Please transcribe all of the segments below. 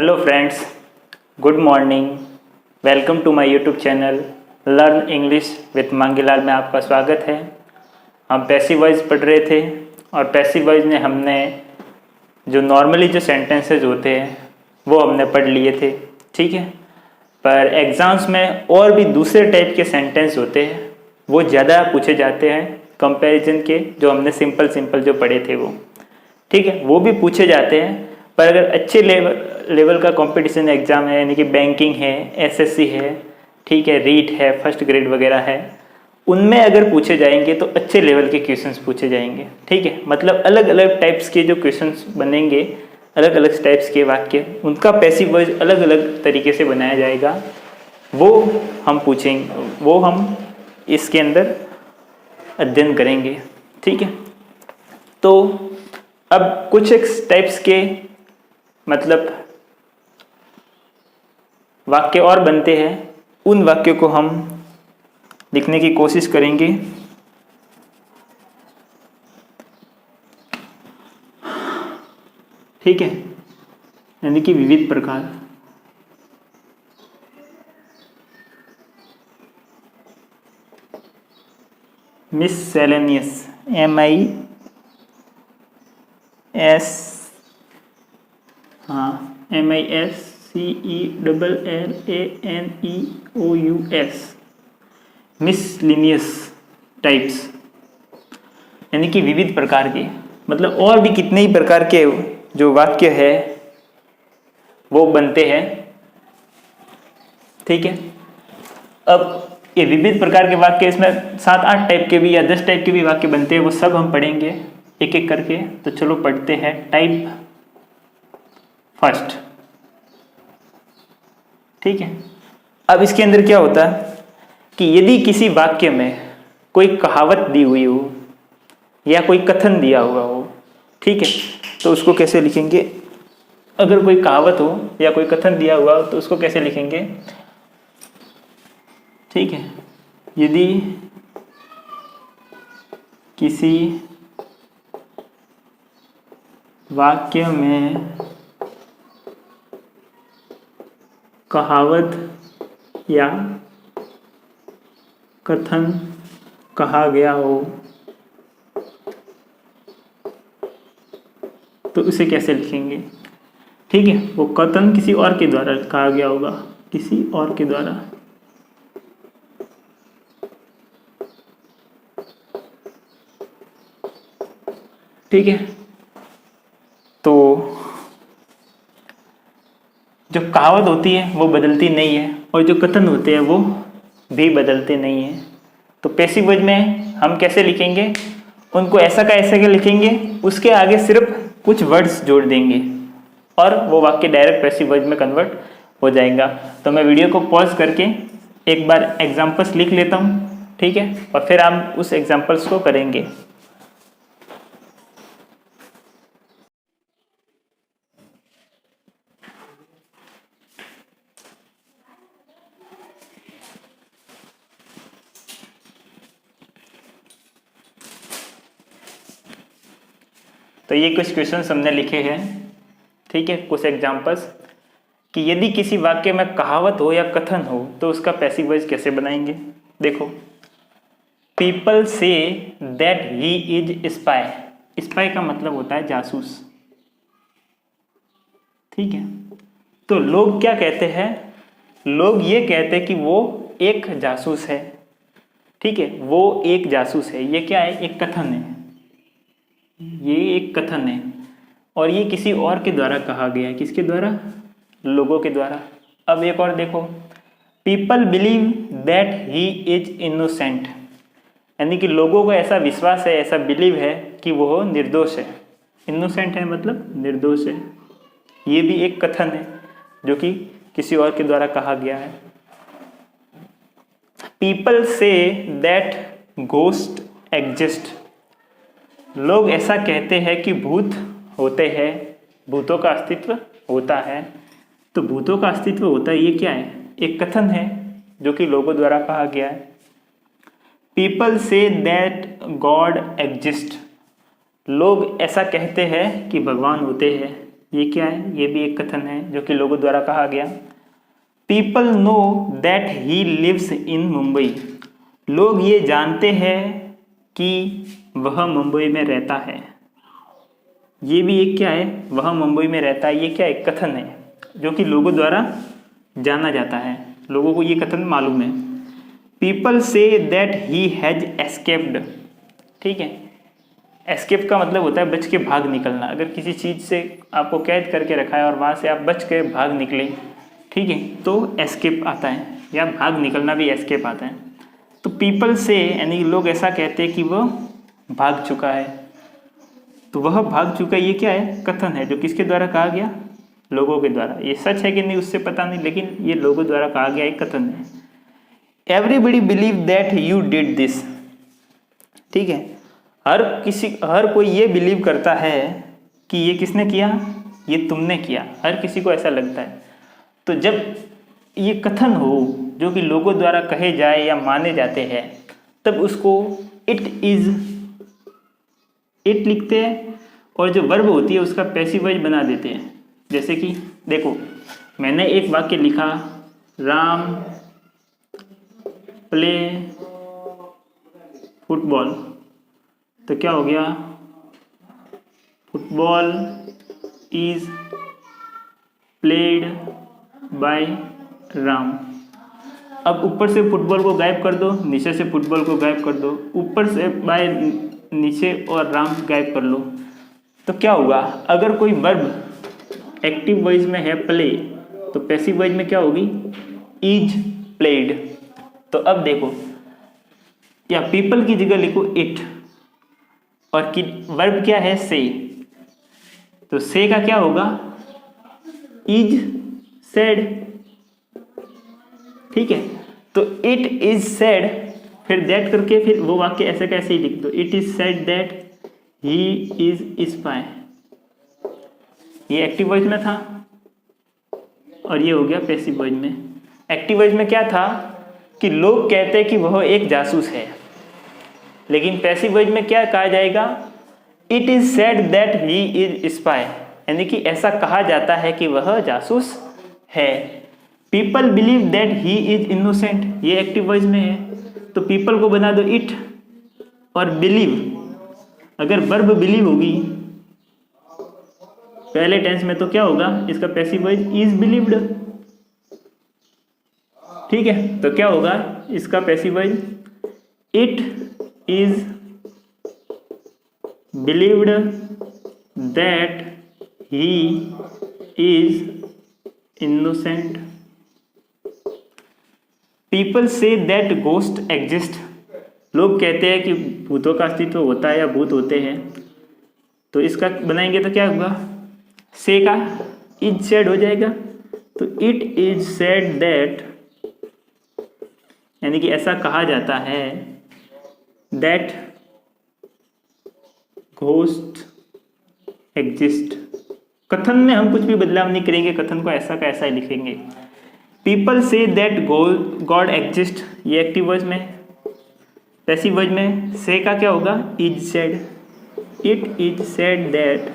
Hello friends, good morning. Welcome to my YouTube channel learn English with Mangilal में आपका स्वागत है। हम पैसिव वॉइस पढ़ रहे थे और पैसिव वॉइस में हमने जो नॉर्मली जो सेंटेंसेस होते हैं वो हमने पढ़ लिए थे, ठीक है। पर एग्ज़ाम्स में और भी दूसरे टाइप के सेंटेंस होते हैं, वो ज़्यादा पूछे जाते हैं कंपैरिजन के जो हमने सिंपल जो पढ़े थे वो, ठीक है, वो भी पूछे जाते हैं। पर अगर अच्छे लेवल का कंपटीशन एग्ज़ाम है, यानी कि बैंकिंग है, एसएससी है, ठीक है, रीट है, फर्स्ट ग्रेड वगैरह है, उनमें अगर पूछे जाएंगे तो अच्छे लेवल के क्वेश्चंस पूछे जाएंगे, ठीक है। मतलब अलग अलग टाइप्स के जो क्वेश्चंस बनेंगे, अलग अलग टाइप्स के वाक्य, उनका पैसिव वॉइस अलग अलग तरीके से बनाया जाएगा, वो हम पूछेंगे, वो हम इसके अंदर अध्ययन करेंगे, ठीक है। तो अब कुछ एक टाइप्स के मतलब वाक्य और बनते हैं, उन वाक्यों को हम लिखने की कोशिश करेंगे। ठीक है, यानी कि विविध प्रकार। मिससेलेनियस, MISCELLANEOUS, मिसलिनियस टाइप्स, यानी कि विविध प्रकार के। मतलब और भी कितने ही प्रकार के जो वाक्य है वो बनते हैं, ठीक है। अब ये विविध प्रकार के वाक्य, इसमें 7-8 टाइप के भी या 10 टाइप के भी वाक्य बनते हैं, वो सब हम पढ़ेंगे एक एक करके। तो चलो पढ़ते हैं। टाइप फर्स्ट, ठीक है। अब इसके अंदर क्या होता है कि यदि किसी वाक्य में कोई कहावत दी हुई हो या कोई कथन दिया हुआ हो, ठीक है, तो उसको कैसे लिखेंगे। अगर कोई कहावत हो या कोई कथन दिया हुआ हो तो उसको कैसे लिखेंगे, ठीक है। यदि किसी वाक्य में कहावत या कथन कहा गया हो तो उसे कैसे लिखेंगे, ठीक है। वो कथन किसी और के द्वारा कहा गया होगा, किसी और के द्वारा, ठीक है। तो जो कहावत होती है वो बदलती नहीं है और जो कथन होते हैं वो भी बदलते नहीं है। तो पैसिव वॉइस में हम कैसे लिखेंगे, उनको ऐसा का ऐसा के लिखेंगे, उसके आगे सिर्फ कुछ वर्ड्स जोड़ देंगे और वो वाक्य डायरेक्ट पैसिव वॉइस में कन्वर्ट हो जाएगा। तो मैं वीडियो को पॉज करके एक बार एग्जाम्पल्स लिख लेता हूँ, ठीक है, और फिर हम उस एग्जाम्पल्स को करेंगे। तो ये कुछ क्वेश्चंस हमने लिखे हैं, ठीक है, कुछ एग्जाम्पल्स, कि यदि किसी वाक्य में कहावत हो या कथन हो तो उसका पैसिव वॉइस कैसे बनाएंगे। देखो, people say that he is spy. Spy का मतलब होता है जासूस, ठीक है। तो लोग क्या कहते हैं, लोग ये कहते हैं कि वो एक जासूस है, ठीक है, वो एक जासूस है। ये क्या है, एक कथन है, ये एक कथन है और ये किसी और के द्वारा कहा गया है। किसके द्वारा, लोगों के द्वारा। अब एक और देखो, people believe that he is innocent, यानी कि लोगों को ऐसा विश्वास है, ऐसा बिलीव है कि वो निर्दोष है। इनोसेंट है मतलब निर्दोष है। ये भी एक कथन है जो कि किसी और के द्वारा कहा गया है। People say that ghost exist, लोग ऐसा कहते हैं कि भूत होते हैं, भूतों का अस्तित्व होता है। तो भूतों का अस्तित्व होता है, ये क्या है, एक कथन है जो कि लोगों द्वारा कहा गया है। People say that God exist, लोग ऐसा कहते हैं कि भगवान होते हैं, ये क्या है? ये भी एक कथन है जो कि लोगों द्वारा कहा गया। People know that he lives in Mumbai, लोग ये जानते हैं कि वह मुंबई में रहता है। ये भी एक क्या है? वह मुंबई में रहता है। ये क्या एक कथन है जो कि लोगों द्वारा जाना जाता है, लोगों को ये कथन मालूम है। People say that he has escaped, ठीक है। एस्केप का मतलब होता है बच के भाग निकलना। अगर किसी चीज़ से आपको कैद करके रखा है और वहाँ से आप बच के भाग निकले, ठीक है, तो एस्केप आता है, या भाग निकलना भी एस्केप आता है। तो पीपल से यानी लोग ऐसा कहते हैं कि वह भाग चुका है। तो वह भाग चुका है, ये क्या है? कथन है जो किसके द्वारा कहा गया? लोगों के द्वारा। ये सच है कि नहीं उससे पता नहीं, लेकिन ये लोगों द्वारा कहा गया एक कथन है। Everybody believe that you did this, ठीक है। हर कोई ये बिलीव करता है कि ये किसने किया? ये तुमने किया। हर किसी को ऐसा लगता है। तो जब ये कथन हो जो कि लोगों द्वारा कहे जाए या माने जाते हैं, तब उसको इट लिखते हैं और जो वर्ब होती है उसका पैसिव वॉइस बना देते हैं। जैसे कि देखो, मैंने एक वाक्य लिखा, राम प्ले फुटबॉल, तो क्या हो गया? Football is played by Ram. अब ऊपर से फुटबॉल को गायब कर दो, नीचे से फुटबॉल को गायब कर दो, ऊपर से बाय नीचे और राम गायब कर लो, तो क्या होगा? अगर कोई वर्ब एक्टिव वॉइस में है प्ले, तो पैसिव वॉइस में क्या होगी? Is played. तो अब देखो, या पीपल की जगह लिखो इट, और कि वर्ब क्या है? से। तो से का क्या होगा? इज सेड, ठीक है। तो इट इज सेड, फिर दैट करके फिर वो वाक्य ऐसे कैसे ही लिख दो, it is said that he is spy. ये एक्टिव वॉइस में था और ये हो गया पैसिव वॉइस में। एक्टिव वॉइस में क्या था कि लोग कहते हैं कि वह एक जासूस है, लेकिन पैसिव वॉइस में क्या कहा जाएगा? It is said that he is spy, यानी कि ऐसा कहा जाता है कि वह जासूस है। People believe that he is innocent, ये एक्टिव वॉइस में है, तो पीपल को बना दो इट, और बिलीव, अगर वर्ब बिलीव होगी पहले टेंस में तो क्या होगा? इसका पैसिव वॉइस इज बिलीव्ड, ठीक है। तो क्या होगा इसका passive voice? It is believed that he is innocent. People say that ghost exist, लोग कहते हैं कि भूतों का अस्तित्व होता है या भूत होते हैं। तो इसका बनाएंगे तो क्या होगा? से का इज सेड हो जाएगा, तो इट इज सेड दैट, यानी कि ऐसा कहा जाता है, दैट घोस्ट एग्जिस्ट। कथन में हम कुछ भी बदलाव नहीं करेंगे, कथन को ऐसा का ऐसा ही लिखेंगे। People say that God exist, ये एक्टिव वॉइस में। पैसिव वॉइस में से का क्या होगा? Is said, it is said that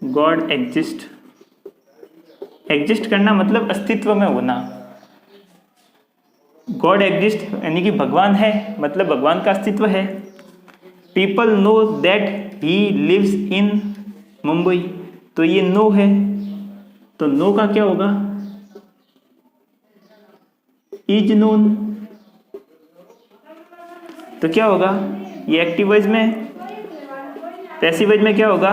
God exist. Exist करना मतलब अस्तित्व में होना। गॉड एग्जिस्ट यानी कि भगवान है, मतलब भगवान का अस्तित्व है। People know that he lives in Mumbai, तो ये नो है, तो नो का क्या होगा? Is known. तो क्या होगा? ये एक्टिव वॉइस में। पैसिव वॉइस में क्या होगा?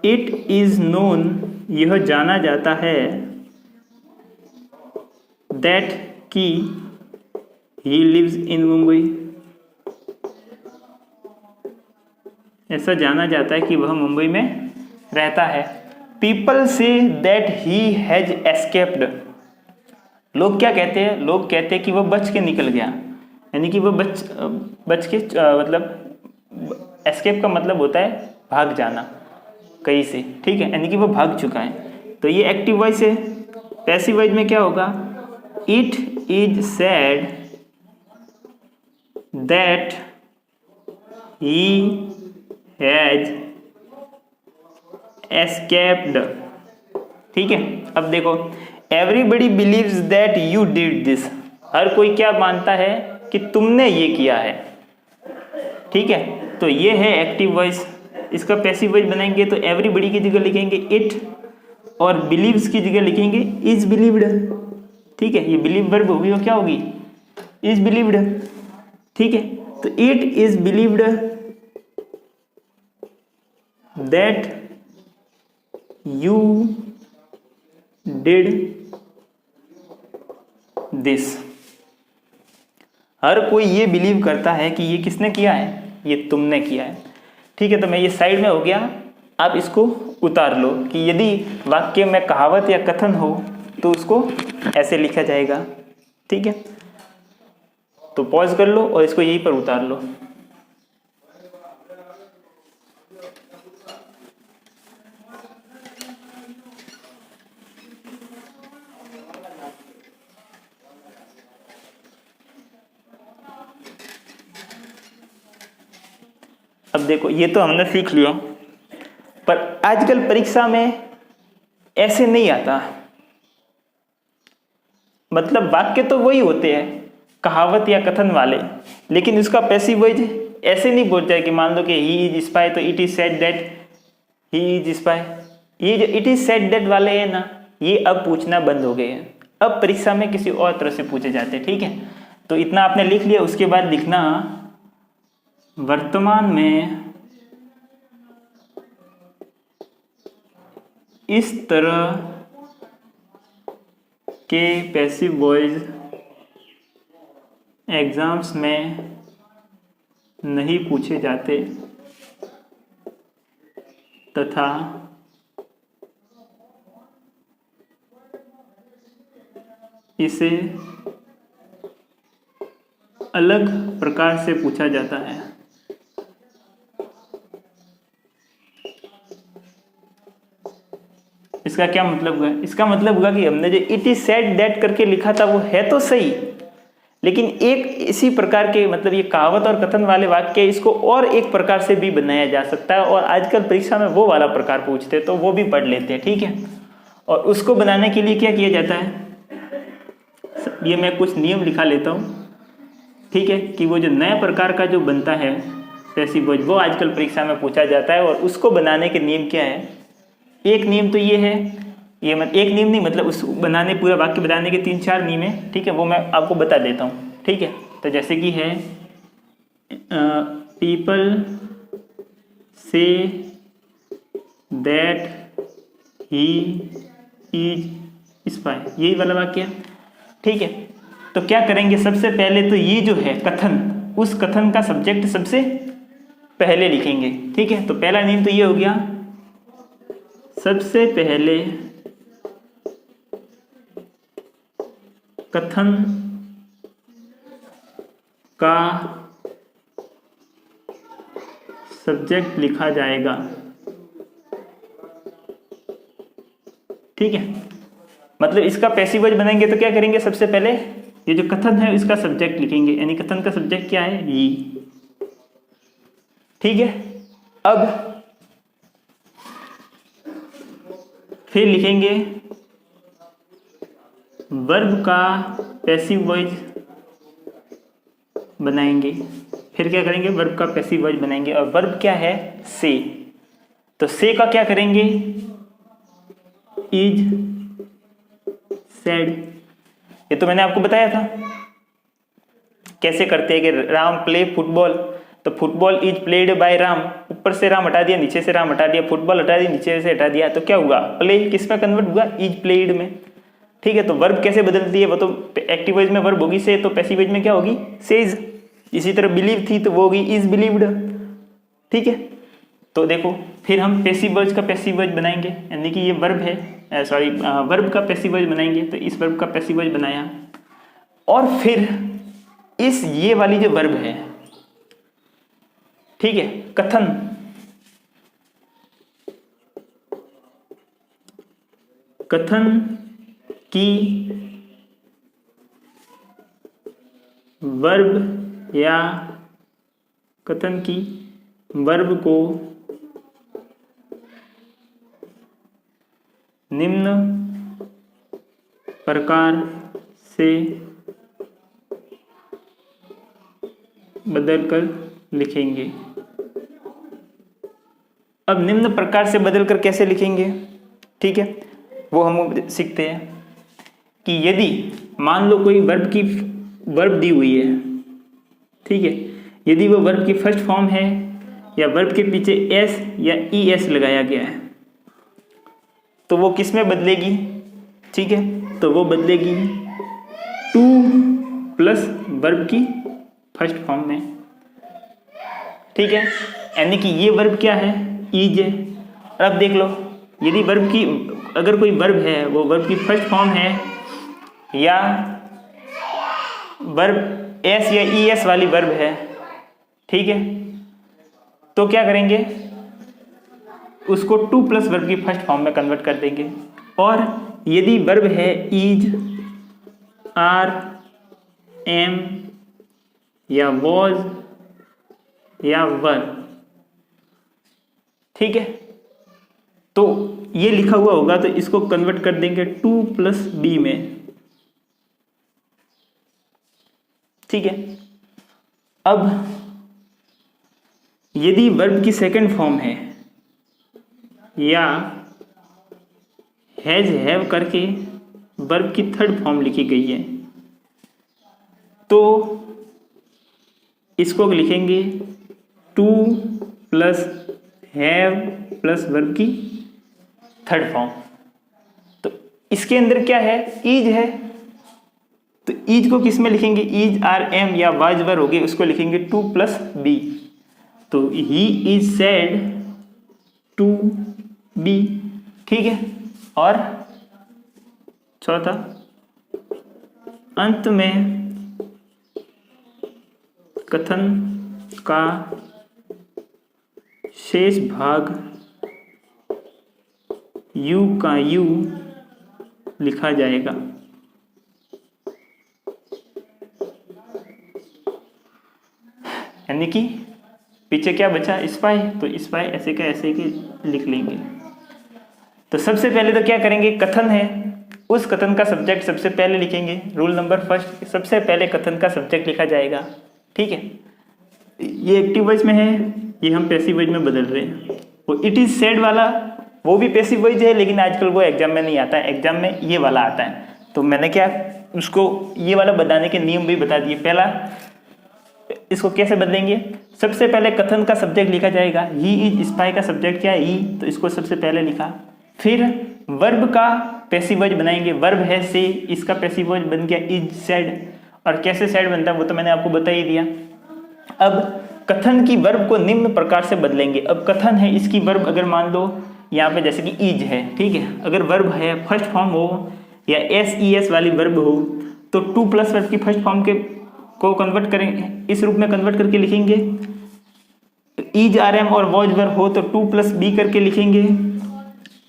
इट इज नोन, यह जाना जाता है, दैट कि ही लिव्स इन मुंबई, ऐसा जाना जाता है कि वह मुंबई में रहता है। People say that he has escaped, लोग क्या कहते हैं? लोग कहते हैं कि वह बच के निकल गया, यानी कि वह बच के मतलब एस्केप का मतलब होता है भाग जाना कहीं से, ठीक है, यानी कि वह भाग चुका है। तो ये एक्टिव वॉइस है। पैसिव वॉइस में क्या होगा? It is said that he has escaped. ठीक है, अब देखो, everybody believes that you did this. हर कोई क्या मानता है कि तुमने ये किया है। ठीक है, तो ये है एक्टिव वॉइस। इसका पैसिव वॉइस बनाएंगे तो एवरीबडी की जगह लिखेंगे इट, और बिलीव्स की जगह लिखेंगे इज बिलीव्ड। ठीक है, ये बिलीव वर्ब होगी और क्या होगी, इज बिलीव्ड। ठीक है, तो it is believed that you did this. हर कोई ये बिलीव करता है कि ये किसने किया है, ये तुमने किया है। ठीक है, तो मैं ये साइड में हो गया। आप इसको उतार लो कि यदि वाक्य में कहावत या कथन हो तो उसको ऐसे लिखा जाएगा। ठीक है, तो पॉज कर लो और इसको यहीं पर उतार लो। अब देखो, ये तो हमने सीख लिया, पर आजकल परीक्षा में ऐसे नहीं आता। मतलब वाक्य तो वही होते हैं कहावत या कथन वाले, लेकिन उसका पैसिव वॉइस ऐसे नहीं बोलता है कि मान लो कि ही इज स्पाई तो it is said that he is spy. ये जो इट इज सेड दैट वाले हैं ना, ये अब पूछना बंद हो गए हैं। अब परीक्षा में किसी और तरह से पूछे जाते हैं। ठीक है, तो इतना आपने लिख लिया। उसके बाद लिखना वर्तमान में इस तरह के पैसिव वॉइस एग्जाम्स में नहीं पूछे जाते तथा इसे अलग प्रकार से पूछा जाता है। इसका क्या मतलब हुआ? इसका मतलब हुआ कि हमने जो इट इज सेड दैट करके लिखा था वो है तो सही, लेकिन एक इसी प्रकार के मतलब ये कहावत और कथन वाले वाक्य इसको और एक प्रकार से भी बनाया जा सकता है, और आजकल परीक्षा में वो वाला प्रकार पूछते हैं तो वो भी पढ़ लेते हैं। ठीक है, और उसको बनाने के लिए क्या किया जाता है, ये मैं कुछ नियम लिखा लेता हूँ। ठीक है, कि वो जो नया प्रकार का जो बनता है पैसिव वॉइस वो आजकल परीक्षा में पूछा जाता है, और उसको बनाने के नियम क्या है। एक नियम तो ये है, ये एक नियम नहीं, मतलब उस बनाने पूरा वाक्य बनाने के 3-4 नियम है। ठीक है, वो मैं आपको बता देता हूँ। ठीक है, तो जैसे कि है people say that he is spy, यही वाला वाक्य। ठीक है, तो क्या करेंगे, सबसे पहले तो ये जो है कथन, उस कथन का सब्जेक्ट सबसे पहले लिखेंगे। ठीक है, तो पहला नियम तो ये हो गया, सबसे पहले कथन का सब्जेक्ट लिखा जाएगा। ठीक है, मतलब इसका पैसिव वॉइस बनाएंगे तो क्या करेंगे, सबसे पहले ये जो कथन है इसका सब्जेक्ट लिखेंगे, यानी कथन का सब्जेक्ट क्या है, ये। ठीक है, अब फिर लिखेंगे वर्ब का पैसिव वॉइस बनाएंगे। फिर क्या करेंगे, वर्ब का पैसिव वॉइस बनाएंगे, और वर्ब क्या है, से। तो से का क्या करेंगे, इज सेड। ये तो मैंने आपको बताया था कैसे करते हैं कि राम प्ले फुटबॉल, तो football is played by Ram, ऊपर से राम हटा दिया, नीचे से राम हटा दिया, फुटबॉल हटा दिया, नीचे से हटा दिया, तो क्या हुआ, प्ले किस में कन्वर्ट हुआ, इज प्लेड में। ठीक है, तो वर्ब कैसे बदलती है, वो तो एक्टिव वॉइस में वर्ब होगी से, तो पैसिव वॉइस में क्या होगी, सेज। इसी तरह बिलीव थी तो वो होगी इज बिलीव्ड। ठीक है, तो देखो फिर हम पैसिव वॉइस का पैसिव वॉइस बनाएंगे, यानी कि ये वर्ब है, सॉरी वर्ब का पैसिव वॉइस बनाएंगे, तो इस वर्ब का पैसिव वॉइस बनाया, और फिर इस ये वाली जो वर्ब है, ठीक है, कथन, कथन की वर्ब या कथन की वर्ब को निम्न प्रकार से बदलकर लिखेंगे। अब निम्न प्रकार से बदलकर कैसे लिखेंगे, ठीक है, वो हम सीखते हैं कि यदि मान लो कोई वर्ब दी हुई है, ठीक है, यदि वो वर्ब की फर्स्ट फॉर्म है या वर्ब के पीछे एस या ई एस लगाया गया है तो वो किस में बदलेगी, ठीक है, तो वो बदलेगी टू प्लस वर्ब की फर्स्ट फॉर्म में, ठीक है, यानी कि ये वर्ब क्या है, ईज है। और अब देख लो, यदि अगर कोई वर्ब है वो वर्ब की फर्स्ट फॉर्म है या वर्ब एस या ई एस वाली वर्ब है, ठीक है, तो क्या करेंगे, उसको टू प्लस वर्ब की फर्स्ट फॉर्म में कन्वर्ट कर देंगे। और यदि वर्ब है इज, आर, एम या वॉज या वर, ठीक है, तो ये लिखा हुआ होगा तो इसको कन्वर्ट कर देंगे टू प्लस बी में, ठीक है। अब यदि वर्ब की सेकंड फॉर्म है या हैज हैव करके वर्ब की थर्ड फॉर्म लिखी गई है तो इसको लिखेंगे to plus have plus verb की थर्ड फॉर्म। तो इसके अंदर क्या है, ईज है, तो ईज को किस में लिखेंगे, ईज आर एम या वाज वर हो गए, उसको लिखेंगे टू प्लस बी, तो he is said to be, ठीक है। और चौथा, अंत में कथन का शेष भाग यू का यू लिखा जाएगा। यानी कि पीछे क्या बचा, स्पाई, तो स्पाई ऐसे का ऐसे के लिख लेंगे। तो सबसे पहले तो क्या करेंगे, कथन है, उस कथन का सब्जेक्ट सबसे पहले लिखेंगे। रूल नंबर फर्स्ट, सबसे पहले कथन का सब्जेक्ट लिखा जाएगा, ठीक है। ये एक्टिव वॉइस में है, ये हम पैसिव वॉइस में बदल रहे हैं। वो इट इज सेड वाला वो भी पैसिव वॉइस है, लेकिन आजकल वो एग्जाम में नहीं आता है, एग्जाम में ये वाला आता है। तो मैंने क्या उसको ये वाला बताने के नियम भी बता दिए। पहला, इसको कैसे बदलेंगे, सबसे पहले कथन का सब्जेक्ट लिखा जाएगा। ही इज, स्पाई का सब्जेक्ट क्या है, ही, तो इसको सबसे पहले लिखा। फिर वर्ब का पैसिव वॉइस बनाएंगे, वर्ब है से, इसका पैसिव वॉइस बन गया इज सेड। और कैसे सेड बनता है वो तो मैंने आपको बता ही दिया। अब कथन की वर्ब को निम्न प्रकार से बदलेंगे। अब कथन है, इसकी वर्ब अगर मान लो यहाँ पे जैसे कि इज है, ठीक है, अगर वर्ब है फर्स्ट फॉर्म हो या एस ई एस वाली वर्ब हो तो टू प्लस वर्ब की फर्स्ट फॉर्म के को कन्वर्ट करेंगे, इस रूप में कन्वर्ट करके लिखेंगे। इज आर एम और वॉज वर्ब हो तो टू प्लस बी करके लिखेंगे।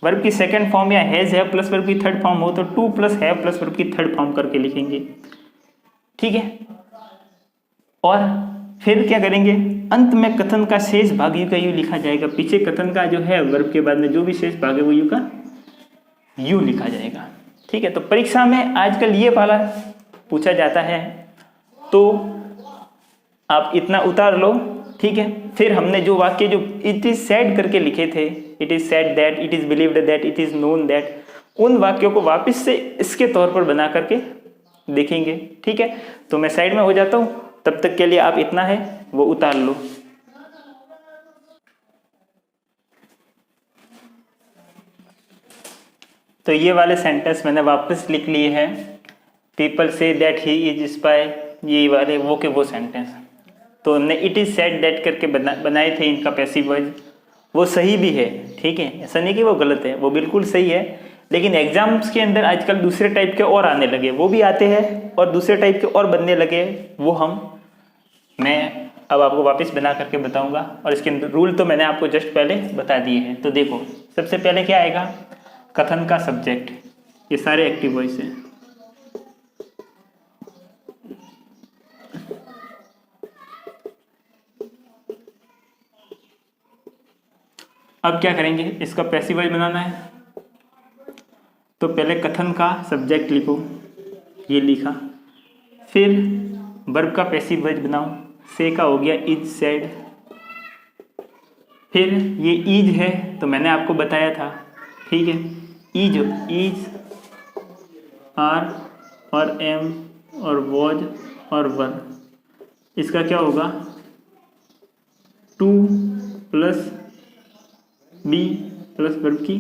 वर्ब की सेकंड फॉर्म या हैज हैव प्लस वर्ब की थर्ड फॉर्म हो तो two plus have plus verb की थर्ड फॉर्म करके लिखेंगे, ठीक है। और फिर क्या करेंगे, अंत में कथन का शेष भाग यू का यू लिखा जाएगा। पीछे कथन का जो है वर्ब के बाद में जो भी शेष भाग है वो यू का यू लिखा जाएगा, ठीक है। तो परीक्षा में आजकल ये वाला पूछा जाता है, तो आप इतना उतार लो, ठीक है। फिर हमने जो वाक्य जो इट इज सेड करके लिखे थे, it is said that, it is believed that, it is known that, उन वाक्यों को वापस से इसके तौर पर बना करके देखेंगे, ठीक है। तो मैं साइड में हो जाता हूँ, तब तक के लिए आप इतना है वो उतार लो। तो ये वाले सेंटेंस मैंने वापस लिख लिए हैं। People say that he is spy, ये वाले वो के वो सेंटेंस। तो हमने इट इज सेड दैट करके बनाए थे इनका पैसिव वॉइस, वो सही भी है, ठीक है, ऐसा नहीं कि वो गलत है, वो बिल्कुल सही है। लेकिन एग्जाम्स के अंदर आजकल दूसरे टाइप के और आने लगे, वो भी आते हैं और दूसरे टाइप के और बनने लगे, वो मैं अब आपको वापस बना करके बताऊंगा। और इसके अंदर रूल तो मैंने आपको जस्ट पहले बता दिए हैं। तो देखो, सबसे पहले क्या आएगा, कथन का सब्जेक्ट, ये सारे एक्टिव वॉइस हैं। अब क्या करेंगे, इसका पैसिव वॉइस बनाना है। तो पहले कथन का सब्जेक्ट लिखो, ये लिखा। फिर वर्ब का पैसिव वॉइस बनाओ, से का हो गया इज सेड। फिर ये इज है तो मैंने आपको बताया था, ठीक है, इज आर और एम और वॉज और वर। इसका क्या होगा, to plus be plus verb की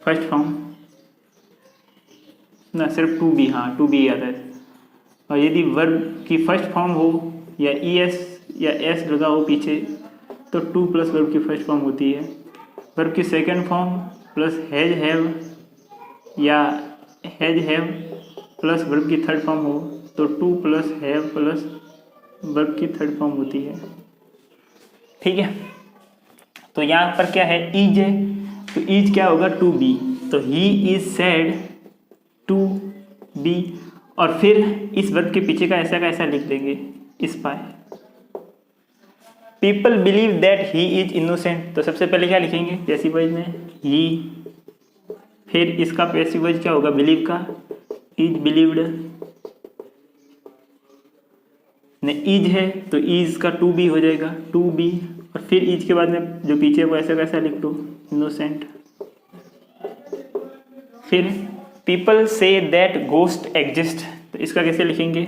फर्स्ट फॉर्म ना, सिर्फ टू बी, हाँ टू बी आता है। और यदि वर्ब की फर्स्ट फॉर्म हो या ई एस या एस लगा हो पीछे तो टू प्लस वर्ब की फर्स्ट फॉर्म होती है। वर्ब की second form plus has have या हैज हैव प्लस वर्ब की थर्ड फॉर्म हो तो two plus have plus verb की थर्ड फॉर्म होती है, ठीक है। तो यहाँ पर क्या है, इज है, तो इज क्या होगा, टू बी, तो he is said to be. और फिर इस वर्ब के पीछे का ऐसा लिख देंगे, spy. People believe that he is innocent, तो सबसे पहले क्या लिखेंगे पैसिव वॉइस में, ही। फिर इसका पैसिव वॉइस क्या होगा, बिलीव का, इज बिलीव्ड। ने इज है तो इज का टू बी हो जाएगा, टू बी। और फिर इज के बाद में जो पीछे वो ऐसा लिख दो, इनोसेंट। फिर people say that ghost exist, तो इसका कैसे लिखेंगे,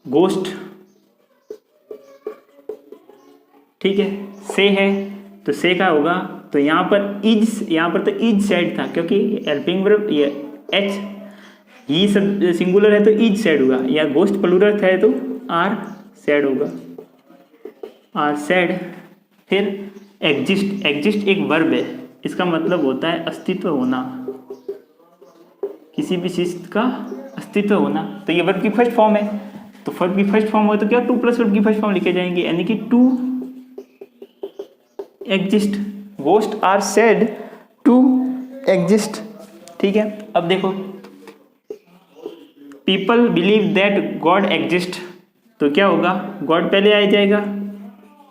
गोस्ट, ठीक है। से है तो से का होगा, तो यहाँ पर इज, यहाँ पर तो इज सेड था क्योंकि हेल्पिंग वर्ब ये एच, ही सब सिंगुलर है तो इज सेड होगा, या गोस्ट प्लूरल है तो आर सेड होगा, आर सेड। फिर एग्जिस्ट, एग्जिस्ट एक वर्ब है, इसका मतलब होता है अस्तित्व होना, किसी भी चीज का अस्तित्व होना। तो ये वर्ब की फर्स्ट फॉर्म है, तो वर्ब की फर्स्ट फॉर्म हो तो क्या टू प्लस वर्ब की फर्स्ट फॉर्म लिखे जाएंगे, यानी कि to exist, ghost are said to exist, ठीक है। अब देखो, people believe that God exist, तो क्या होगा, गॉड पहले आ जाएगा,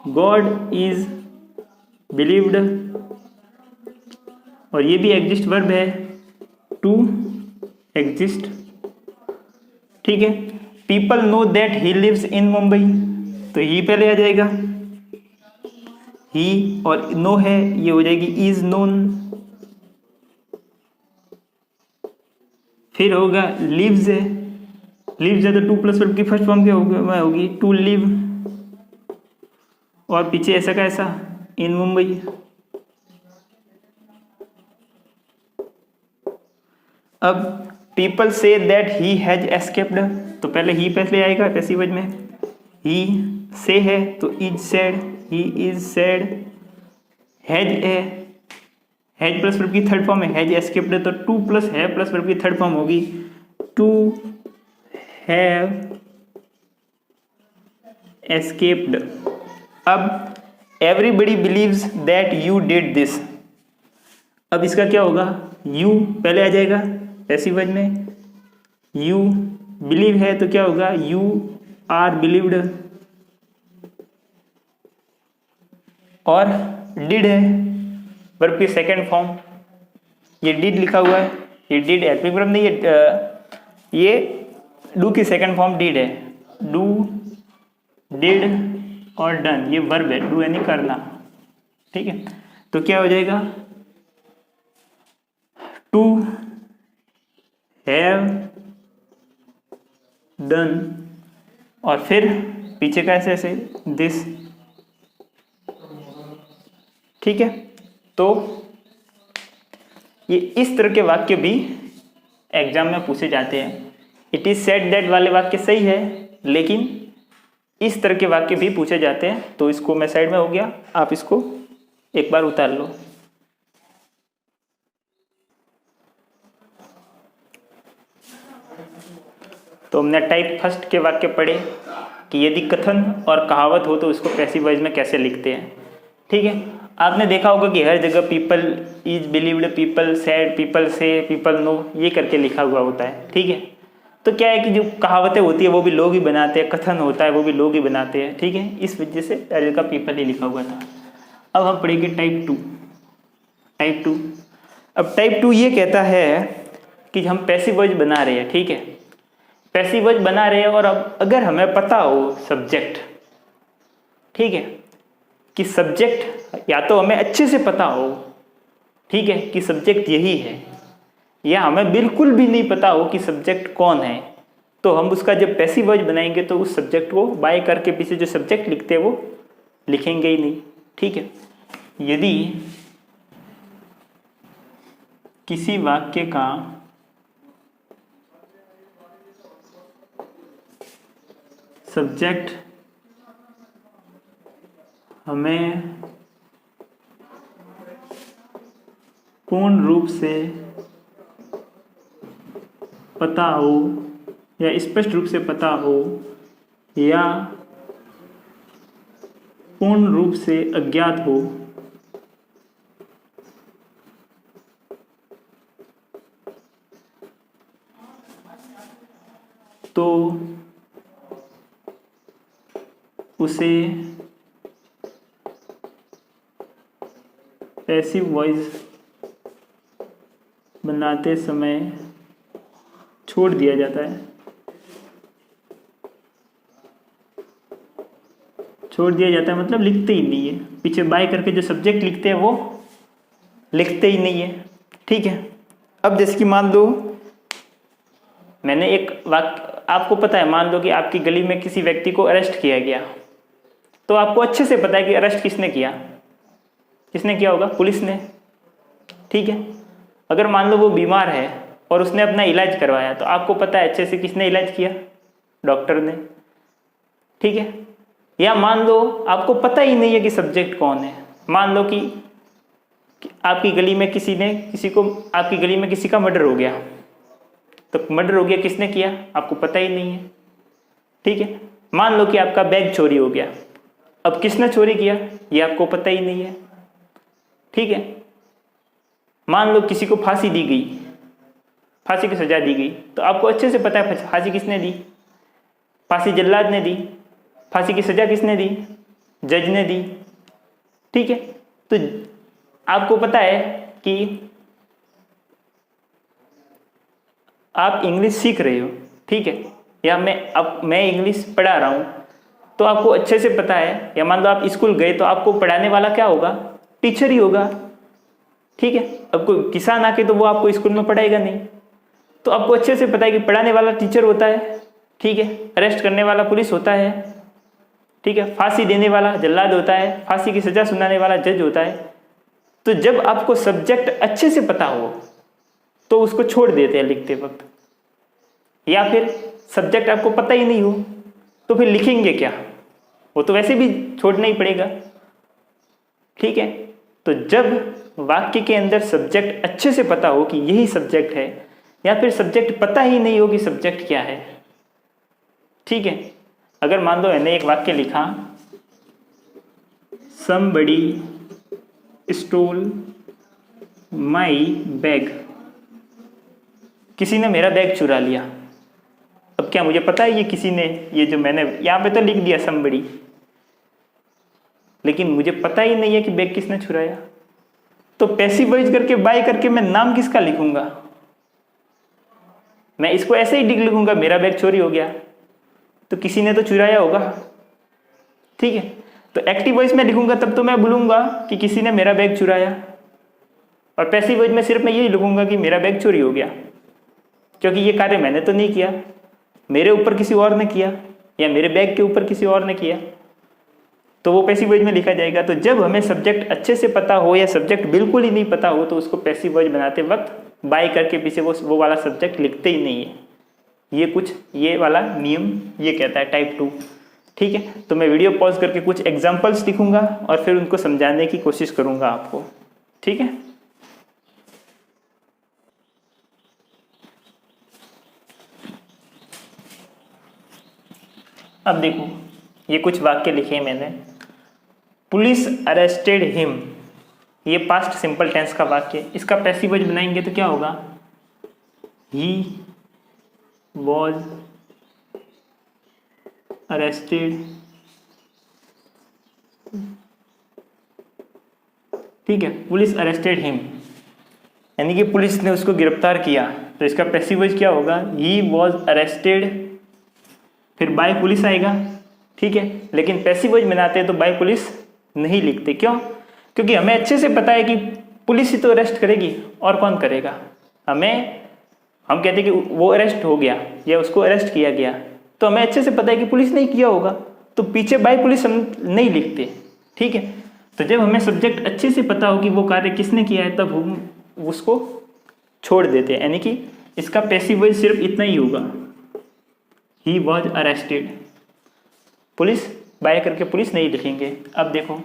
गॉड इज बिलीव्ड, और ये भी एग्जिस्ट वर्ब है, टू एग्जिस्ट, ठीक है। People know that he lives in Mumbai, तो ही पहले आ जाएगा, ही, और नो है ये हो जाएगी इज नोन। फिर होगा लिव्स है, लिव्स है तो टू प्लस वर्ब की फर्स्ट फॉर्म क्या होगी, टू लिव, और पीछे ऐसा का ऐसा इन मुंबई। अब people say that he has escaped, तो पहले ही पहले आएगा पैसिव वॉइस में, ही से है तो is said, he is said. Has है, हैज प्लस वर्ब की थर्ड फॉर्म है, हैज एस्केप्ड, तो टू प्लस है प्लस वर्ब की थर्ड फॉर्म होगी, टू हैव एस्केप्ड। अब everybody believes that you did this, अब इसका क्या होगा, यू पहले आ जाएगा पैसिव वॉइस में, यू बिलीव है तो क्या होगा, यू आर बिलीव्ड, और डिड है वर्ब की सेकंड फॉर्म, ये डिड लिखा हुआ है, ये डिड हेल्पिंग वर्ब नहीं, ये डू की सेकंड फॉर्म डिड है, डू, डिड और डन, ये वर्ब है, डू यानी करना, ठीक है। तो क्या हो जाएगा, टू हैव डन, और फिर पीछे का ऐसे दिस, ठीक है। तो ये इस तरह के वाक्य भी एग्जाम में पूछे जाते हैं। इट इज सेड दैट वाले वाक्य सही है, लेकिन इस तरह के वाक्य भी पूछे जाते हैं। तो इसको मैं साइड में हो गया, आप इसको एक बार उतार लो। तो हमने टाइप फर्स्ट के वाक्य पढ़े कि यदि कथन और कहावत हो तो उसको पैसिव वॉइस में कैसे लिखते हैं, ठीक है। आपने देखा होगा कि हर जगह people is believed, people said, people से, पीपल नो, ये करके लिखा हुआ होता है, ठीक है। तो क्या है कि जो कहावतें होती है वो भी लोग ही बनाते हैं, कथन होता है वो भी लोग ही बनाते हैं, ठीक है। इस वजह से पहले का पेपर ही लिखा हुआ था। अब हम पढ़ेंगे टाइप 2। टाइप 2, अब टाइप 2 ये कहता है कि हम पैसिव वॉइस बना रहे हैं, ठीक है। पैसिव वॉइस बना रहे हैं और अब अगर हमें पता हो सब्जेक्ट, ठीक है, कि सब्जेक्ट या तो हमें अच्छे से पता हो, ठीक है, कि सब्जेक्ट यही है, या हमें बिल्कुल भी नहीं पता हो कि सब्जेक्ट कौन है, तो हम उसका जब पैसिव वॉइस बनाएंगे तो उस सब्जेक्ट को बाय करके पीछे जो सब्जेक्ट लिखते हैं वो लिखेंगे ही नहीं, ठीक है। यदि किसी वाक्य का सब्जेक्ट हमें पूर्ण रूप से पता हो या स्पष्ट रूप से पता हो या पूर्ण रूप से अज्ञात हो, तो उसे पैसिव वॉइस बनाते समय छोड़ दिया जाता है। छोड़ दिया जाता है मतलब लिखते ही नहीं है, पीछे बाय करके जो सब्जेक्ट लिखते हैं वो लिखते ही नहीं है, ठीक है। अब जैसे कि मान लो मैंने एक वाक्य, आपको पता है, मान लो कि आपकी गली में किसी व्यक्ति को अरेस्ट किया गया, तो आपको अच्छे से पता है कि अरेस्ट किसने किया, किसने किया होगा, पुलिस ने, ठीक है। अगर मान लो वो बीमार है और उसने अपना इलाज करवाया, तो आपको पता है अच्छे से किसने इलाज किया, डॉक्टर ने, ठीक है। या मान लो आपको पता ही नहीं है कि सब्जेक्ट कौन है, मान लो कि आपकी गली में आपकी गली में किसी का मर्डर हो गया, तो मर्डर हो गया किसने किया आपको पता ही नहीं है, ठीक है। मान लो कि आपका बैग चोरी हो गया, अब किसने चोरी किया ये आपको पता ही नहीं है, ठीक है। मान लो किसी को फांसी दी गई, फांसी की सजा दी गई, तो आपको अच्छे से पता है फांसी किसने दी, फांसी जल्लाद ने दी, फांसी की सजा किसने दी, जज ने दी, ठीक है। तो आपको पता है कि आप इंग्लिश सीख रहे हो, ठीक है, या मैं इंग्लिश पढ़ा रहा हूँ, तो आपको अच्छे से पता है, या मान लो आप स्कूल गए तो आपको पढ़ाने वाला क्या होगा, टीचर ही होगा, ठीक है। अब कोई किसान आके तो वो आपको स्कूल में पढ़ाएगा नहीं, तो आपको अच्छे से पता है कि पढ़ाने वाला टीचर होता है, ठीक है, अरेस्ट करने वाला पुलिस होता है, ठीक है, फांसी देने वाला जल्लाद होता है, फांसी की सजा सुनाने वाला जज होता है। तो जब आपको सब्जेक्ट अच्छे से पता हो तो उसको छोड़ देते हैं लिखते वक्त, या फिर सब्जेक्ट आपको पता ही नहीं हो तो फिर लिखेंगे क्या, वो तो वैसे भी छोड़ना ही पड़ेगा, ठीक है। तो जब वाक्य के अंदर सब्जेक्ट अच्छे से पता हो कि यही सब्जेक्ट है, या फिर सब्जेक्ट पता ही नहीं हो कि सब्जेक्ट क्या है, ठीक है। अगर मान लो मैंने एक वाक्य लिखा, somebody stole my bag, किसी ने मेरा बैग चुरा लिया। अब क्या मुझे पता है ये किसी ने, ये जो मैंने यहाँ पे तो लिख दिया somebody, लेकिन मुझे पता ही नहीं है कि बैग किसने चुराया। तो पैसिव वॉइस करके बाय करके मैं नाम किसका लिखूंगा, मैं इसको ऐसे ही लिखूंगा मेरा बैग चोरी हो गया, तो किसी ने तो चुराया होगा, ठीक है। तो एक्टिव वॉइस में लिखूंगा तब तो मैं बोलूंगा कि किसी ने मेरा बैग चुराया, और पैसिव वॉइस में सिर्फ मैं यही लिखूंगा कि मेरा बैग चोरी हो गया, क्योंकि ये कार्य मैंने तो नहीं किया, मेरे ऊपर किसी और ने किया, या मेरे बैग के ऊपर किसी और ने किया, तो वो पैसिव वॉइस में लिखा जाएगा। तो जब हमें सब्जेक्ट अच्छे से पता हो या सब्जेक्ट बिल्कुल ही नहीं पता हो, तो उसको पैसिव वॉइस बनाते वक्त बाय करके पीछे वो वाला सब्जेक्ट लिखते ही नहीं है। ये वाला नियम ये कहता है टाइप 2, ठीक है। तो मैं वीडियो पॉज करके कुछ एग्जांपल्स लिखूंगा और फिर उनको समझाने की कोशिश करूंगा आपको, ठीक है। अब देखो ये कुछ वाक्य लिखे मैंने, पुलिस अरेस्टेड हिम, ये पास्ट सिंपल टेंस का वाक्य, इसका पैसिव वॉइस बनाएंगे तो क्या होगा, ही वॉज अरेस्टेड, ठीक है, पुलिस अरेस्टेड हिम, यानी कि पुलिस ने उसको गिरफ्तार किया। तो इसका पैसिव वॉइस क्या होगा, ही वॉज अरेस्टेड, फिर बाय पुलिस आएगा, ठीक है। लेकिन पैसिव वॉइस बनाते हैं तो बाय पुलिस नहीं लिखते, क्यों? क्योंकि हमें अच्छे से पता है कि पुलिस ही तो अरेस्ट करेगी, और कौन करेगा। हम कहते हैं कि वो अरेस्ट हो गया या उसको अरेस्ट किया गया, तो हमें अच्छे से पता है कि पुलिस ने किया होगा, तो पीछे बाय पुलिस हम नहीं लिखते, ठीक है। तो जब हमें सब्जेक्ट अच्छे से पता हो कि वो कार्य किसने किया है, तब हम उसको छोड़ देते हैं, यानी कि इसका पैसिव वॉइस सिर्फ इतना ही होगा, he was arrested. Police by करके पुलिस नहीं लिखेंगे। अब देखो,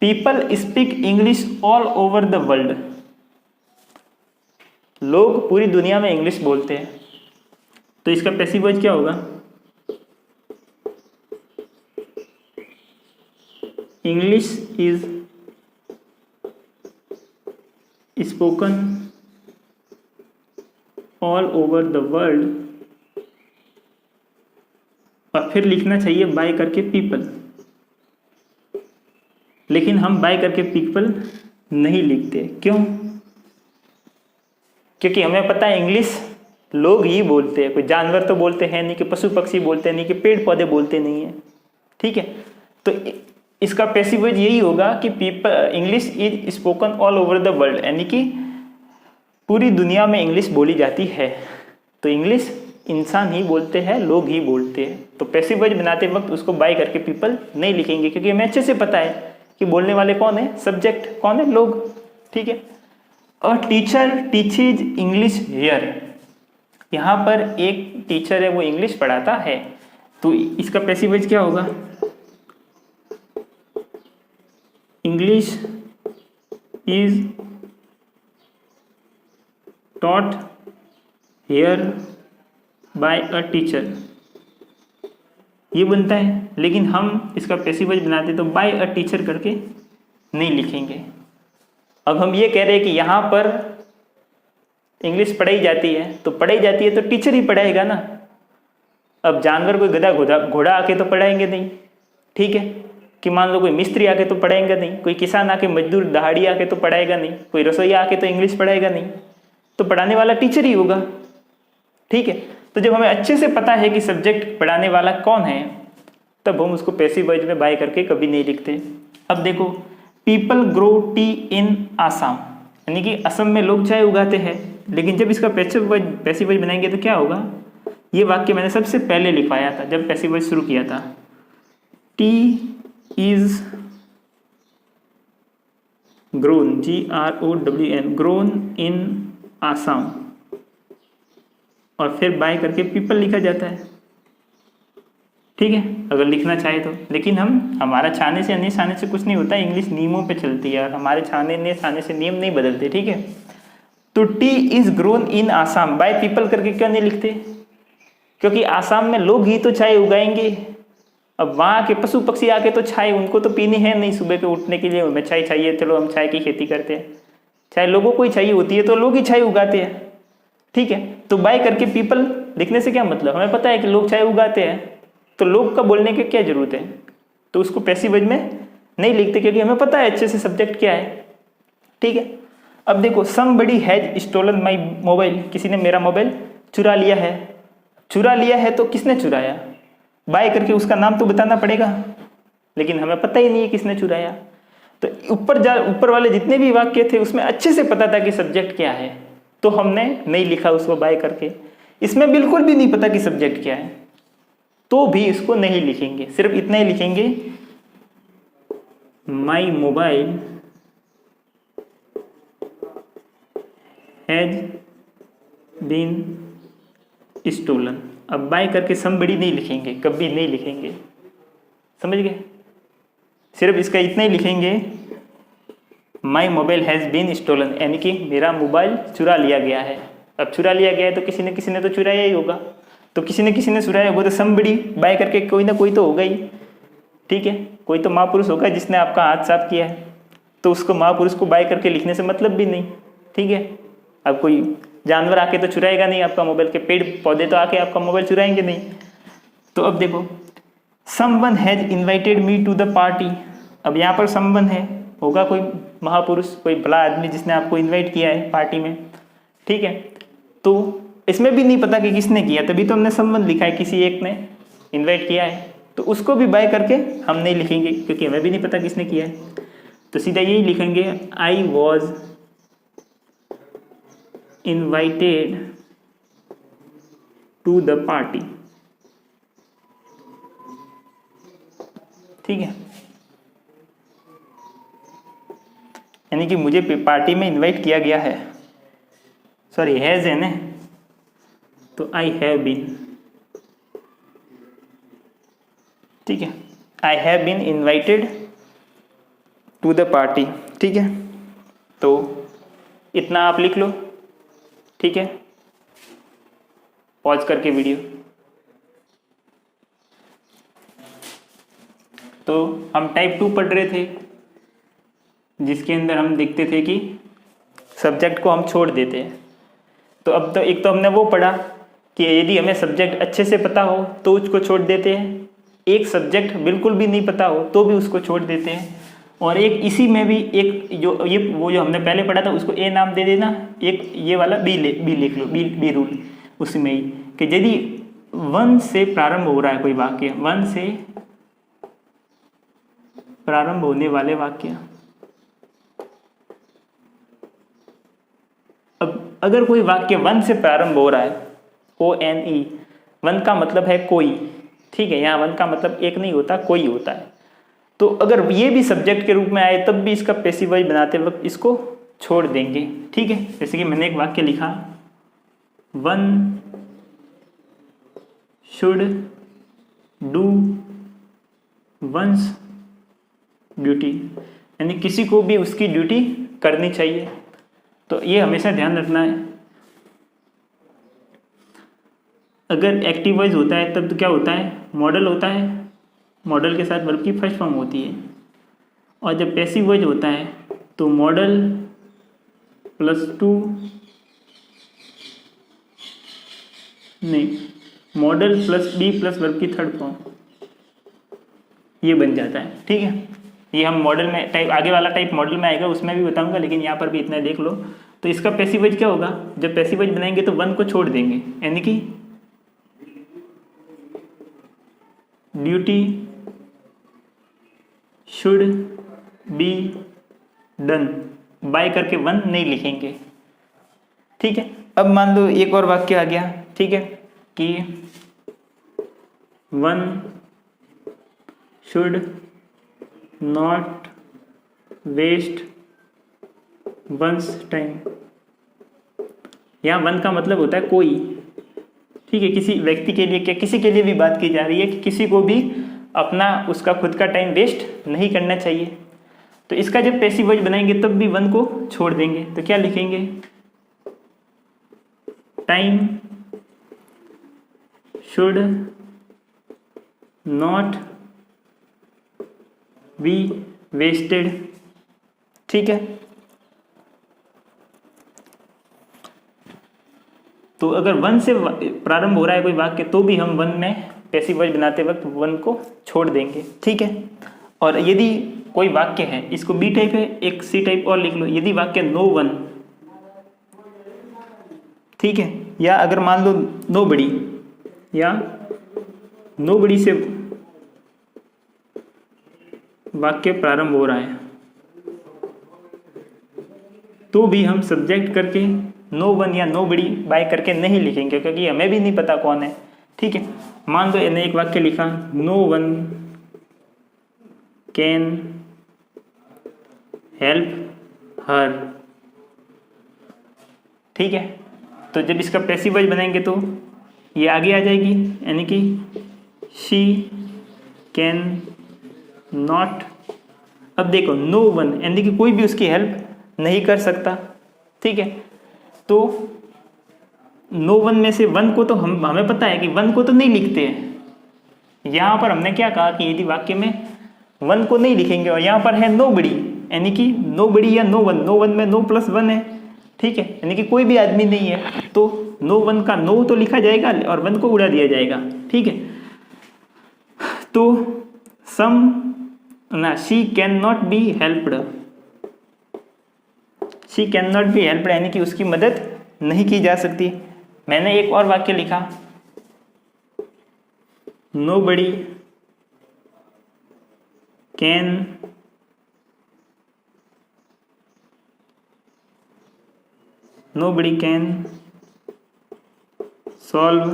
people speak English all over the world, लोग पूरी दुनिया में इंग्लिश बोलते हैं, तो इसका पैसिव वॉइस क्या होगा, English is spoken all over the world, और फिर लिखना चाहिए बाय करके पीपल, लेकिन हम बाय करके पीपल नहीं लिखते, क्यों? क्योंकि हमें पता है इंग्लिश लोग ही बोलते हैं, कोई जानवर तो बोलते हैं नहीं, कि पशु पक्षी बोलते हैं नहीं, कि पेड़ पौधे बोलते नहीं है, ठीक है। तो इसका पैसिव वॉइस यही होगा कि people English is spoken all over the world, यानी कि पूरी दुनिया में इंग्लिश बोली जाती है। तो इंग्लिश इंसान ही बोलते हैं, लोग ही बोलते हैं। तो पैसिव वॉइस बनाते वक्त उसको बाय करके पीपल नहीं लिखेंगे, क्योंकि हमें अच्छे से पता है कि बोलने वाले कौन है, सब्जेक्ट कौन है, लोग, ठीक है। और टीचर टीचेज इंग्लिश हियर, यहाँ पर एक टीचर है वो इंग्लिश पढ़ाता है, तो इसका पैसिव वॉइस क्या होगा, English is taught here bye a teacher, ये बनता है। लेकिन हम इसका पैसिव वॉइस बनाते तो बाय अ टीचर करके नहीं लिखेंगे। अब हम ये कह रहे हैं कि यहाँ पर इंग्लिश पढ़ाई जाती है, तो पढ़ाई जाती है तो टीचर ही पढ़ाएगा ना। अब जानवर कोई गधा घोड़ा आके तो पढ़ाएंगे नहीं, ठीक है, कि मान लो कोई मिस्त्री आके तो पढ़ाएंगे नहीं, कोई किसान आके, मजदूर दहाड़ी आके तो पढ़ाएगा नहीं, कोई रसोईया आके तो इंग्लिश पढ़ाएगा नहीं, तो पढ़ाने वाला टीचर ही होगा, ठीक है। तो जब हमें अच्छे से पता है कि सब्जेक्ट पढ़ाने वाला कौन है, तब हम उसको पैसिव वॉइस में बाय करके कभी नहीं लिखते। अब देखो, पीपल ग्रो टी इन आसाम, यानी कि असम में लोग चाय उगाते हैं, लेकिन जब इसका पैसिव वॉइस बनाएंगे तो क्या होगा, ये वाक्य मैंने सबसे पहले लिखवाया था जब पैसिव वॉइस शुरू किया था, T is grown, GROWN, grown in Assam, और फिर बाय करके पीपल लिखा जाता है, ठीक है, अगर लिखना चाहे तो। लेकिन हमारा छाने से अन्य छाने से कुछ नहीं होता, इंग्लिश नियमों पे चलती है, और हमारे छाने से नियम नहीं बदलते, ठीक है। तो T is grown in Assam, by people करके क्यों नहीं लिखते, क्योंकि आसाम में लोग ही तो चाय उगाएंगे। अब वहाँ के पशु पक्षी आके तो चाय उनको तो पीनी है नहीं, सुबह के उठने के लिए हमें चाय चाहिए, चलो हम चाय की खेती करते हैं, चाय लोगों को ही चाहिए होती है, तो लोग ही चाय उगाते हैं, ठीक है। तो बाय करके पीपल लिखने से क्या मतलब, हमें पता है कि लोग चाय उगाते हैं, तो लोग का बोलने की क्या जरूरत है, तो उसको पैसिव वॉइस में नहीं लिखते, क्योंकि हमें पता है अच्छे से सब्जेक्ट क्या है, ठीक है। अब देखो, somebody has stolen my mobile, किसी ने मेरा मोबाइल चुरा लिया है। चुरा लिया है तो किसने चुराया, बाय करके उसका नाम तो बताना पड़ेगा, लेकिन हमें पता ही नहीं है किसने चुराया। तो ऊपर वाले जितने भी वाक्य थे उसमें अच्छे से पता था कि सब्जेक्ट क्या है, तो हमने नहीं लिखा उसको बाय करके। इसमें बिल्कुल भी नहीं पता कि सब्जेक्ट क्या है, तो भी इसको नहीं लिखेंगे, सिर्फ इतना ही लिखेंगे, my mobile has been stolen. अब बाय करके समबडी नहीं लिखेंगे, कभी नहीं लिखेंगे, समझ गए। सिर्फ इसका इतना ही लिखेंगे, my mobile has been stolen, यानी कि मेरा मोबाइल चुरा लिया गया है। अब चुरा लिया गया है तो किसी ने तो चुराया ही होगा, तो किसी ने चुराया होगा, तो समबडी बाय करके कोई ना कोई तो होगा ही, ठीक है। कोई तो महापुरुष होगा जिसने आपका हाथ साफ किया है, तो उसको महापुरुष को बाय करके लिखने से मतलब भी नहीं, ठीक है। अब कोई जानवर आके तो चुराएगा नहीं आपका मोबाइल, के पेड़ पौधे तो आके आपका मोबाइल चुराएंगे नहीं। तो अब देखो, someone has invited me to the party. अब यहाँ पर समवन है, होगा कोई महापुरुष, कोई भला आदमी जिसने आपको इन्वाइट किया है पार्टी में, ठीक है। तो इसमें भी नहीं पता कि किसने किया, तभी तो हमने समवन लिखा है, किसी एक ने इन्वाइट किया है। तो उसको भी बाय करके हम नहीं लिखेंगे क्योंकि हमें भी नहीं पता किसने किया है। तो सीधा यही लिखेंगे, I was invited to the party, ठीक है। यानी कि मुझे पार्टी में इनवाइट किया गया है, सॉरी हैज है ना, तो आई हैव बीन, ठीक है। I have been invited to the party, ठीक है। तो इतना आप लिख लो, ठीक है। पॉज करके वीडियो। तो हम टाइप 2 पढ़ रहे थे, जिसके अंदर हम देखते थे कि सब्जेक्ट को हम छोड़ देते हैं। तो अब तो एक तो हमने वो पढ़ा कि यदि हमें सब्जेक्ट अच्छे से पता हो तो उसको छोड़ देते हैं, एक सब्जेक्ट बिल्कुल भी नहीं पता हो तो भी उसको छोड़ देते हैं, और एक इसी में भी एक जो ये वो जो हमने पहले पढ़ा था उसको ए नाम दे देना, एक ये वाला बी लिख लो, बी रूल उसी में ही, कि यदि वन से प्रारंभ हो रहा है कोई वाक्य, वन से प्रारंभ होने वाले वाक्य, अब अगर कोई वाक्य वन से प्रारंभ हो रहा है, ONE, वन का मतलब है कोई, ठीक है। यहाँ वन का मतलब एक नहीं होता, कोई होता है। तो अगर ये भी सब्जेक्ट के रूप में आए तब भी इसका पैसिव वॉइस बनाते वक्त इसको छोड़ देंगे, ठीक है। जैसे कि मैंने एक वाक्य लिखा, one should do once duty, यानी किसी को भी उसकी ड्यूटी करनी चाहिए। तो ये हमेशा ध्यान रखना है। अगर एक्टिव वॉइस होता है तब तो क्या होता है, मॉडल होता है, मॉडल के साथ वर्ब की फर्स्ट फॉर्म होती है। और जब पैसिव वॉइस होता है तो मॉडल +2 नहीं, मॉडल +B प्लस वर्ब की थर्ड फॉर्म, ये बन जाता है, ठीक है। ये हम मॉडल में टाइप, आगे वाला टाइप मॉडल में आएगा उसमें भी बताऊंगा, लेकिन यहाँ पर भी इतना देख लो। तो इसका पैसिव वॉइस क्या होगा, जब पैसिव वॉइस बनाएंगे तो वन को छोड़ देंगे, यानी कि duty should be done, by करके वन नहीं लिखेंगे, ठीक है। अब मान लो एक और वाक्य आ गया, ठीक है, कि one should not waste one's time. यहाँ वन का मतलब होता है कोई, ठीक है। किसी व्यक्ति के लिए, क्या किसी के लिए भी बात की जा रही है कि किसी को भी अपना उसका खुद का टाइम वेस्ट नहीं करना चाहिए। तो इसका जब पैसिव वॉइस बनाएंगे तब भी वन को छोड़ देंगे। तो क्या लिखेंगे, time should not be wasted, ठीक है। तो अगर वन से प्रारंभ हो रहा है कोई वाक्य तो भी हम वन में पैसिव वॉइस बनाते वक्त वन को छोड़ देंगे, ठीक है। और यदि कोई वाक्य है, इसको बी टाइप है, एक सी टाइप और लिख लो, यदि वाक्य नो वन, ठीक है, या अगर मान लो नो बड़ी, या नो बड़ी से वाक्य प्रारंभ हो रहा है तो भी हम सब्जेक्ट करके नो वन या नो बड़ी बाय करके नहीं लिखेंगे, क्योंकि हमें भी नहीं पता कौन है, ठीक है। मान लो मैंने एक वाक्य लिखा, no one can help her, ठीक है। तो जब इसका पैसिव वॉइस बनाएंगे तो ये आगे आ जाएगी, यानी कि शी कैन नॉट। अब देखो नो वन यानी कि कोई भी उसकी हेल्प नहीं कर सकता, ठीक है। तो नो वन में से वन को तो हमें पता है कि वन को तो नहीं लिखते हैं। यहाँ पर हमने क्या कहा कि यदि वाक्य में वन को नहीं लिखेंगे, और यहाँ पर है नो बड़ी, यानी कि नो बड़ी या नो वन में नो प्लस वन है, ठीक है, यानी कि कोई भी आदमी नहीं है, तो नो वन का नो तो लिखा जाएगा और वन को उड़ा दिया जाएगा। ठीक है, तो सम ना she can not be helped, she can not be helped यानी कि उसकी मदद नहीं की जा सकती। मैंने एक और वाक्य लिखा, nobody can solve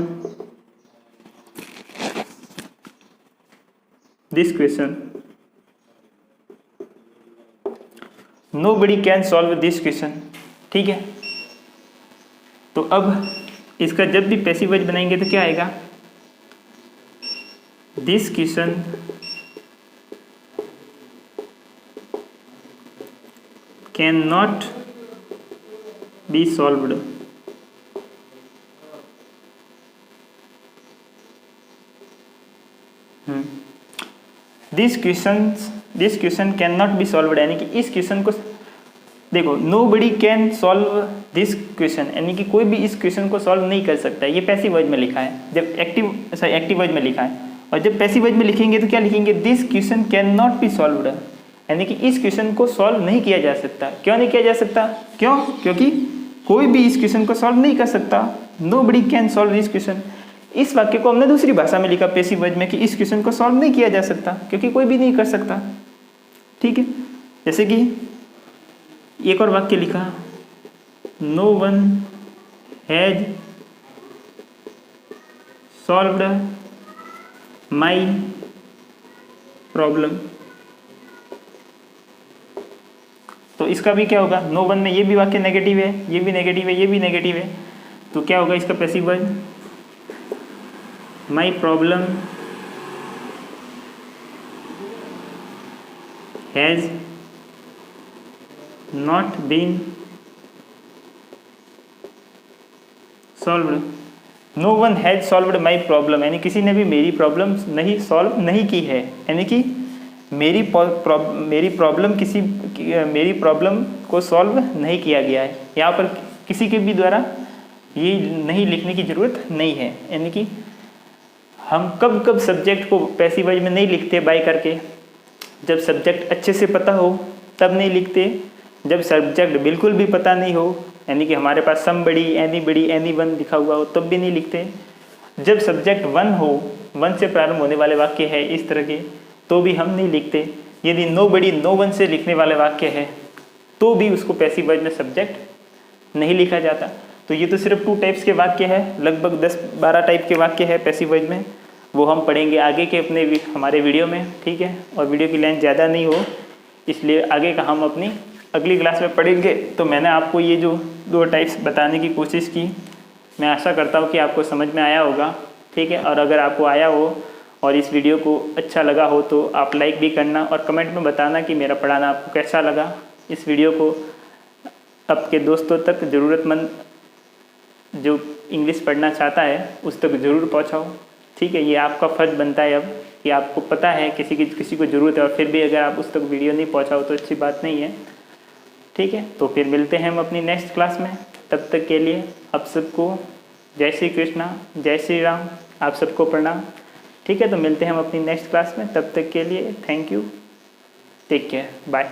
this question, nobody can solve this question। ठीक है, तो अब इसका जब भी पैसिव वॉइस बनाएंगे तो क्या आएगा, this question can not be solved, this question can not be solved यानी कि इस क्वेश्चन को देखो, nobody can solve this question यानी कि कोई भी इस क्वेश्चन को सॉल्व नहीं कर सकता है। ये पैसिव वॉइस में लिखा है, जब एक्टिव वॉइस में लिखा है, और जब पैसिव वॉइस में लिखेंगे तो क्या लिखेंगे, this question can not be solved यानी कि इस क्वेश्चन को सॉल्व नहीं किया जा सकता। क्यों नहीं किया जा सकता, क्यों, क्योंकि कोई भी इस क्वेश्चन को सॉल्व नहीं कर सकता। Nobody can solve this question, इस वाक्य को हमने दूसरी भाषा में लिखा पैसिव वॉइस में कि इस क्वेश्चन को सॉल्व नहीं किया जा सकता क्योंकि कोई भी नहीं कर सकता। ठीक है, जैसे कि एक और वाक्य लिखा, no one has solved my problem, तो इसका भी क्या होगा, नो वन में ये भी वाक्य नेगेटिव है, ये भी नेगेटिव है, ये भी नेगेटिव है, तो क्या होगा इसका passive voice, my problem has not been solved, no one has solved my problem यानी किसी ने भी मेरी प्रॉब्लम नहीं सॉल्व नहीं की है, यानी कि मेरी प्रॉब्लम को सॉल्व नहीं किया गया है। यहाँ पर किसी के भी द्वारा ये नहीं लिखने की ज़रूरत नहीं है, यानी कि हम कब कब सब्जेक्ट को पैसिव वॉइस में नहीं लिखते बाय करके, जब सब्जेक्ट अच्छे से पता हो तब नहीं लिखते, जब सब्जेक्ट बिल्कुल भी पता नहीं हो यानी कि हमारे पास समबडी, एनीबडी, एनीवन लिखा हुआ हो तब भी नहीं लिखते, जब सब्जेक्ट वन हो, वन से प्रारंभ होने वाले वाक्य है इस तरह के, तो भी हम नहीं लिखते। यदि नोबडी नो वन से लिखने वाले वाक्य है तो भी उसको पैसिव वॉइस में सब्जेक्ट नहीं लिखा जाता। तो ये तो सिर्फ 2 टाइप्स के वाक्य है, लगभग 10-12 टाइप के वाक्य है पैसिव वॉइस में, वो हम पढ़ेंगे आगे के अपने हमारे वीडियो में। ठीक है, और वीडियो की लेंथ ज़्यादा नहीं हो इसलिए आगे का हम अपनी अगली क्लास में पढ़ेंगे। तो मैंने आपको ये जो 2 टाइप्स बताने की कोशिश की, मैं आशा करता हूँ कि आपको समझ में आया होगा। ठीक है, और अगर आपको आया हो और इस वीडियो को अच्छा लगा हो तो आप लाइक भी करना और कमेंट में बताना कि मेरा पढ़ाना आपको कैसा लगा। इस वीडियो को आपके दोस्तों तक, ज़रूरतमंद जो इंग्लिश पढ़ना चाहता है उस तक ज़रूर पहुँचाओ। ठीक है, ये आपका फ़र्ज़ बनता है अब कि आपको पता है किसी को ज़रूरत है और फिर भी अगर आप उस तक वीडियो नहीं पहुँचाओ तो अच्छी बात नहीं है। ठीक है, तो फिर मिलते हैं हम अपनी नेक्स्ट क्लास में। तब तक के लिए आप सबको जय श्री कृष्णा, जय श्री राम, आप सबको प्रणाम। ठीक है, तो मिलते हैं हम अपनी नेक्स्ट क्लास में। तब तक के लिए thank you, take care, bye.